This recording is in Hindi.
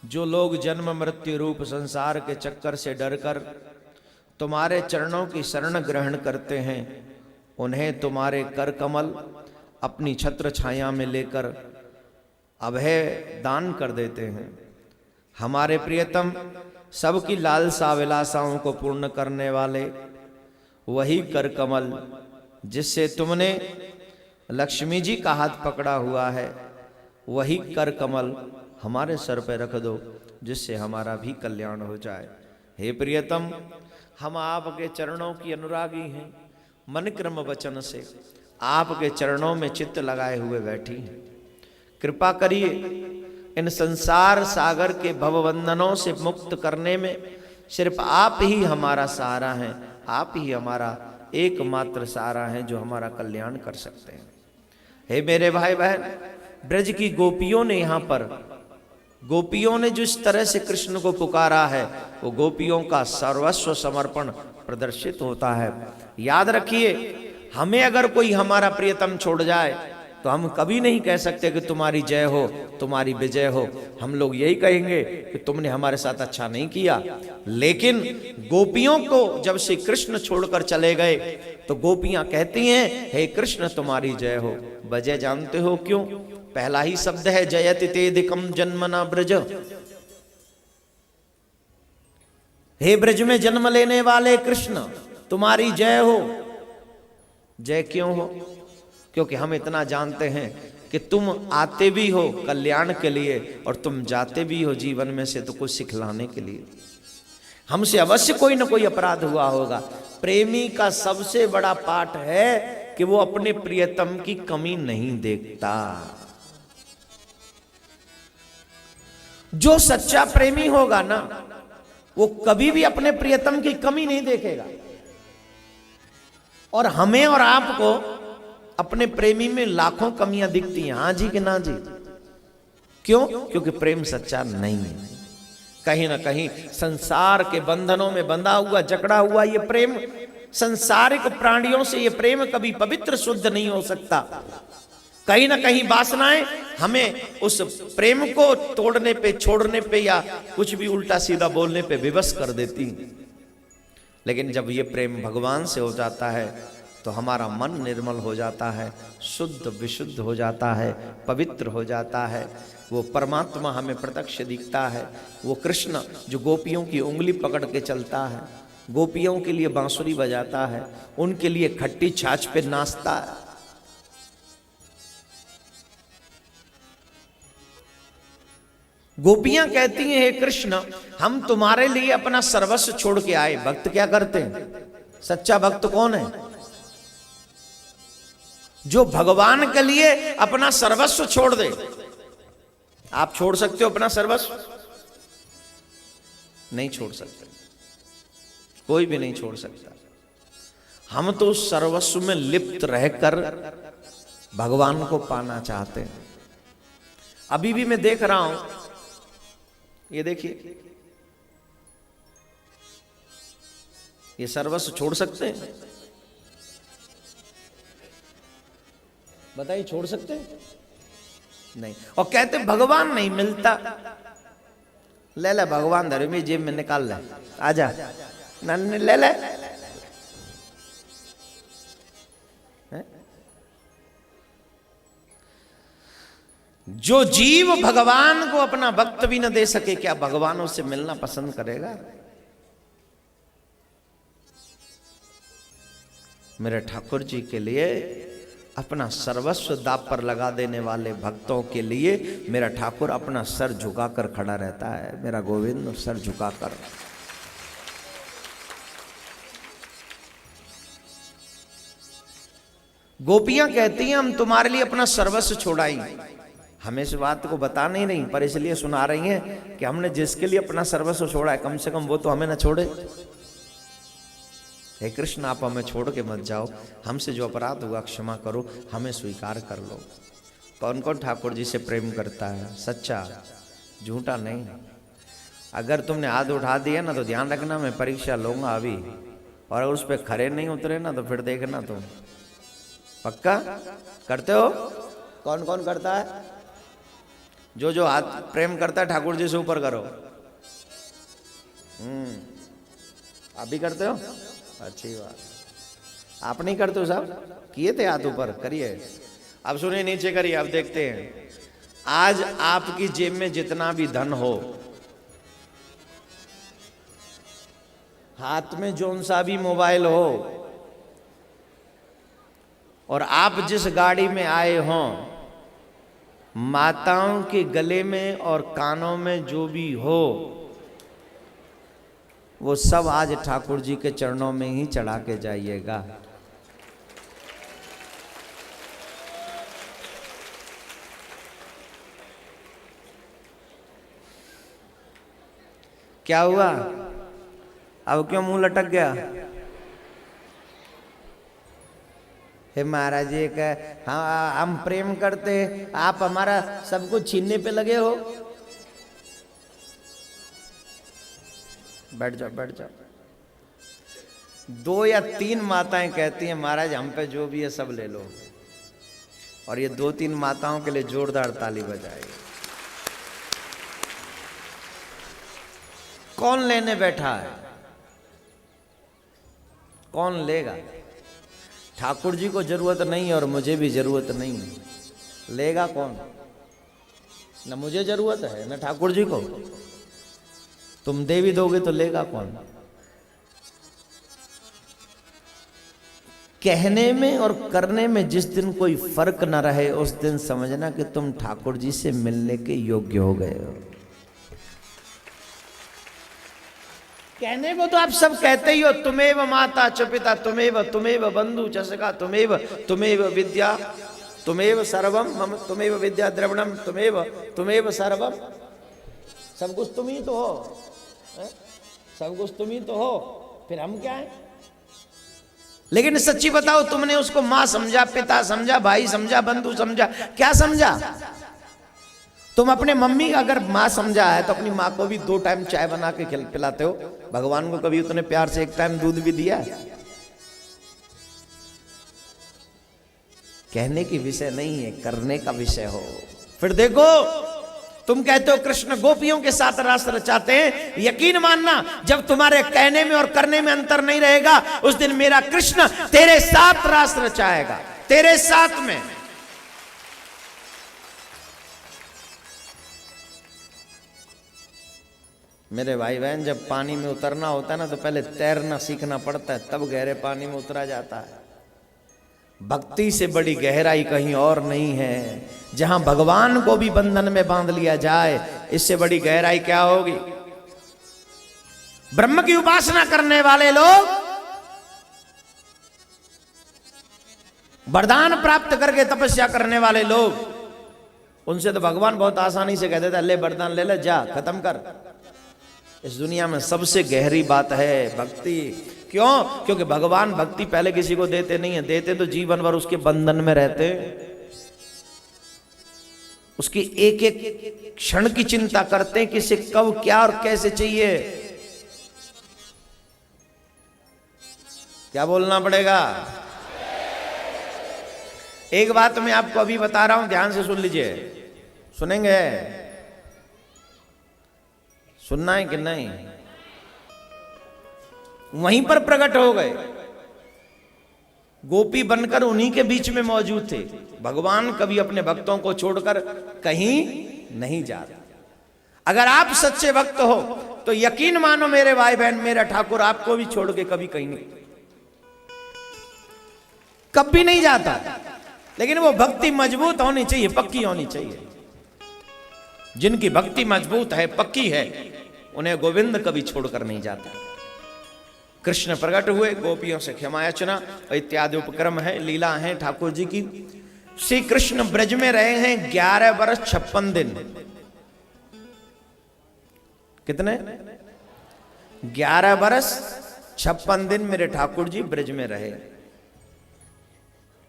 जो लोग जन्म मृत्यु रूप संसार के चक्कर से डरकर तुम्हारे चरणों की शरण ग्रहण करते हैं, उन्हें तुम्हारे कर कमल अपनी छत्र छाया में लेकर अभय दान कर देते हैं। हमारे प्रियतम, सबकी लालसा विलासाओं को पूर्ण करने वाले वही कर कमल जिससे तुमने लक्ष्मी जी का हाथ पकड़ा हुआ है, वही कर कमल हमारे सर पे रख दो, जिससे हमारा भी कल्याण हो जाए। हे प्रियतम, हम आपके चरणों की अनुरागी हैं। मन क्रम वचन से आपके चरणों में चित्त लगाए हुए बैठी हैं। कृपा करिए, इन संसार सागर के भवबंधनों से मुक्त करने में सिर्फ आप ही हमारा सहारा हैं। आप ही हमारा एकमात्र सहारा हैं जो हमारा कल्याण कर सकते हैं। हे मेरे भाई बहन, ब्रज की गोपियों ने यहाँ पर, गोपियों ने जिस तरह से कृष्ण को पुकारा है, वो गोपियों का सर्वस्व समर्पण प्रदर्शित होता है। याद रखिए, हमें अगर कोई हमारा प्रियतम छोड़ जाए तो हम कभी नहीं कह सकते कि तुम्हारी जय हो, तुम्हारी विजय हो। हम लोग यही कहेंगे कि तुमने हमारे साथ अच्छा नहीं किया। लेकिन गोपियों को जब श्री कृष्ण छोड़कर चले गए तो गोपियां कहती हैं, हे कृष्ण तुम्हारी जय हो। वजह जानते हो क्यों? पहला ही शब्द है, जयति तेदिकम जन्मना ब्रज। हे ब्रज में जन्म लेने वाले कृष्ण, तुम्हारी जय हो। जय क्यों हो? क्योंकि हम इतना जानते हैं कि तुम आते भी हो कल्याण के लिए और तुम जाते भी हो जीवन में से तो कुछ सिखलाने के लिए। हमसे अवश्य कोई ना कोई अपराध हुआ होगा। प्रेमी का सबसे बड़ा पाठ है कि वो अपने प्रियतम की कमी नहीं देखता। जो सच्चा प्रेमी होगा ना, वो कभी भी अपने प्रियतम की कमी नहीं देखेगा। और हमें और आपको अपने प्रेमी में लाखों कमियां दिखती हैं, हाँ जी कि ना जी? क्यों? क्योंकि प्रेम सच्चा नहीं है। कहीं ना कहीं संसार के बंधनों में बंधा हुआ, जकड़ा हुआ ये प्रेम, संसारिक प्राणियों से ये प्रेम कभी पवित्र शुद्ध नहीं हो सकता। कहीं ना कहीं वासनाएं हमें उस प्रेम को तोड़ने पे, छोड़ने पे या कुछ भी उल्टा सीधा बोलने पे विवश कर देती। लेकिन जब ये प्रेम भगवान से हो जाता है तो हमारा मन निर्मल हो जाता है, शुद्ध विशुद्ध हो जाता है, पवित्र हो जाता है। वो परमात्मा हमें प्रत्यक्ष दिखता है। वो कृष्ण जो गोपियों की उंगली पकड़ के चलता है, गोपियों के लिए बांसुरी बजाता है, उनके लिए खट्टी छाछ पे नाचता है। गोपियां कहती हैं, हे कृष्ण, हम तुम्हारे लिए अपना सर्वस्व छोड़ के आए। भक्त क्या करते हैं? सच्चा भक्त कौन है? जो भगवान के लिए अपना सर्वस्व छोड़ दे। आप छोड़ सकते हो अपना सर्वस्व? नहीं छोड़ सकते, कोई भी नहीं छोड़ सकता। हम तो सर्वस्व में लिप्त रहकर भगवान को पाना चाहते हैं। अभी भी मैं देख रहा हूं, ये देखिए, ये सर्वस्व छोड़ सकते हैं? बताइए, छोड़ सकते हैं? नहीं। और कहते भगवान नहीं मिलता। ले ले भगवान, धर्मी जेब में निकाल ले, आजा नन्हे ले ले। जो जीव भगवान को अपना वक्त भी न दे सके, क्या भगवान उससे मिलना पसंद करेगा? मेरे ठाकुर जी के लिए अपना सर्वस्व दांव पर लगा देने वाले भक्तों के लिए मेरा ठाकुर अपना सर झुकाकर खड़ा रहता है। मेरा गोविंद सर झुकाकर। गोपियां कहती हैं, हम तुम्हारे लिए अपना सर्वस्व छोड़ाई। हमें इस बात को बता नहीं, पर इसलिए सुना रही हैं कि हमने जिसके लिए अपना सर्वस्व छोड़ा है, कम से कम वो तो हमें न छोड़े। हे कृष्ण, आप हमें छोड़ के मत जाओ। हमसे जो अपराध हुआ क्षमा करो, हमें स्वीकार कर लो। कौन कौन ठाकुर जी से प्रेम करता है? सच्चा, झूठा नहीं। अगर तुमने हाथ उठा दिया ना तो ध्यान रखना, मैं परीक्षा लूंगा अभी, और अगर उस पर खरे नहीं उतरे ना तो फिर देखना तुम। पक्का करते हो? कौन कौन करता है? जो जो हाथ प्रेम करता है ठाकुर जी से ऊपर करो। आप भी करते हो? अच्छी बात। आप नहीं करते हो साहब? किए थे हाथ ऊपर, करिए। अब सुनिए, नीचे करिए। अब देखते हैं, आज आपकी जेब में जितना भी धन हो, हाथ में जोन सा भी मोबाइल हो, और आप जिस गाड़ी में आए हों, माताओं के गले में और कानों में जो भी हो, वो सब आज ठाकुर जी के चरणों में ही चढ़ा के जाइएगा। क्या हुआ? अब क्यों मुंह लटक गया? हे महाराज जी का हाँ, हम प्रेम करते, आप हमारा सब कुछ छीनने पे लगे हो। बैठ जाओ, बैठ जाओ। 2 या 3 माताएं कहती हैं महाराज हम पे जो भी है सब ले लो, और ये 2-3 माताओं के लिए जोरदार ताली बजाएगी। कौन लेने बैठा है? कौन लेगा? ठाकुर जी को जरूरत नहीं और मुझे भी जरूरत नहीं, लेगा कौन? न मुझे जरूरत है न ठाकुर जी को। तुम दे भी दोगे तो लेगा कौन? कहने में और करने में जिस दिन कोई फर्क न रहे, उस दिन समझना कि तुम ठाकुर जी से मिलने के योग्य हो गए हो। कहने को तो आप सब कहते ही हो, तुमेव माता च पिता, तुमेव बंधु च सखा, तुमेव विद्या, तुमेव सर्वम मम, तुमेव विद्या द्रविणम, तुमेव सर्वम। सब कुछ तुम ही तो हो, सब कुछ तुम ही तो हो, फिर हम क्या है? लेकिन सच्ची बताओ, तुमने उसको मां समझा, पिता समझा, भाई समझा, बंधु समझा, क्या समझा? तुम अपने मम्मी अगर माँ समझा है तो अपनी माँ को भी 2 टाइम चाय बना के पिलाते हो। भगवान को कभी उतने प्यार से 1 टाइम दूध भी दिया? कहने की विषय नहीं है, करने का विषय हो। फिर देखो, तुम कहते हो कृष्ण गोपियों के साथ रास रचाते हैं, यकीन मानना जब तुम्हारे कहने में और करने में अंतर नहीं रहेगा, उस दिन मेरा कृष्ण तेरे साथ रास रचाएगा, तेरे साथ में। मेरे भाई बहन, जब पानी में उतरना होता है ना, तो पहले तैरना सीखना पड़ता है, तब गहरे पानी में उतरा जाता है। भक्ति से बड़ी गहराई कहीं और नहीं है। जहां भगवान को भी बंधन में बांध लिया जाए, इससे बड़ी गहराई क्या होगी? ब्रह्म की उपासना करने वाले लोग, वरदान प्राप्त करके तपस्या करने वाले लोग, उनसे तो भगवान बहुत आसानी से कह देता है, ले वरदान ले ले, जा खत्म कर। इस दुनिया में सबसे गहरी बात है भक्ति। क्यों? क्योंकि भगवान भक्ति पहले किसी को देते नहीं है, देते तो जीवन भर उसके बंधन में रहते, उसकी एक एक क्षण की चिंता करते हैं कि इसे कब क्या और कैसे चाहिए। क्या बोलना पड़ेगा? एक बात मैं आपको अभी बता रहा हूं, ध्यान से सुन लीजिए। सुनेंगे? सुनना है कि नहीं? वहीं पर प्रकट हो गए, गोपी बनकर उन्हीं के बीच में मौजूद थे। भगवान कभी अपने भक्तों को छोड़कर कहीं नहीं जाता। अगर आप सच्चे भक्त हो तो यकीन मानो मेरे भाई बहन, मेरा ठाकुर आपको भी छोड़ के कभी कहीं नहीं, कभी नहीं जाता। लेकिन वो भक्ति मजबूत होनी चाहिए, पक्की होनी चाहिए। जिनकी भक्ति मजबूत है, पक्की है, उन्हें गोविंद कभी छोड़कर नहीं जाता। कृष्ण प्रकट हुए, गोपियों से क्षमा याचना इत्यादि उपक्रम है, लीला है ठाकुर जी की। श्री कृष्ण ब्रज में रहे हैं 11 वर्ष 56 दिन। कितने? 11 वर्ष 56 दिन मेरे ठाकुर जी ब्रज में रहे।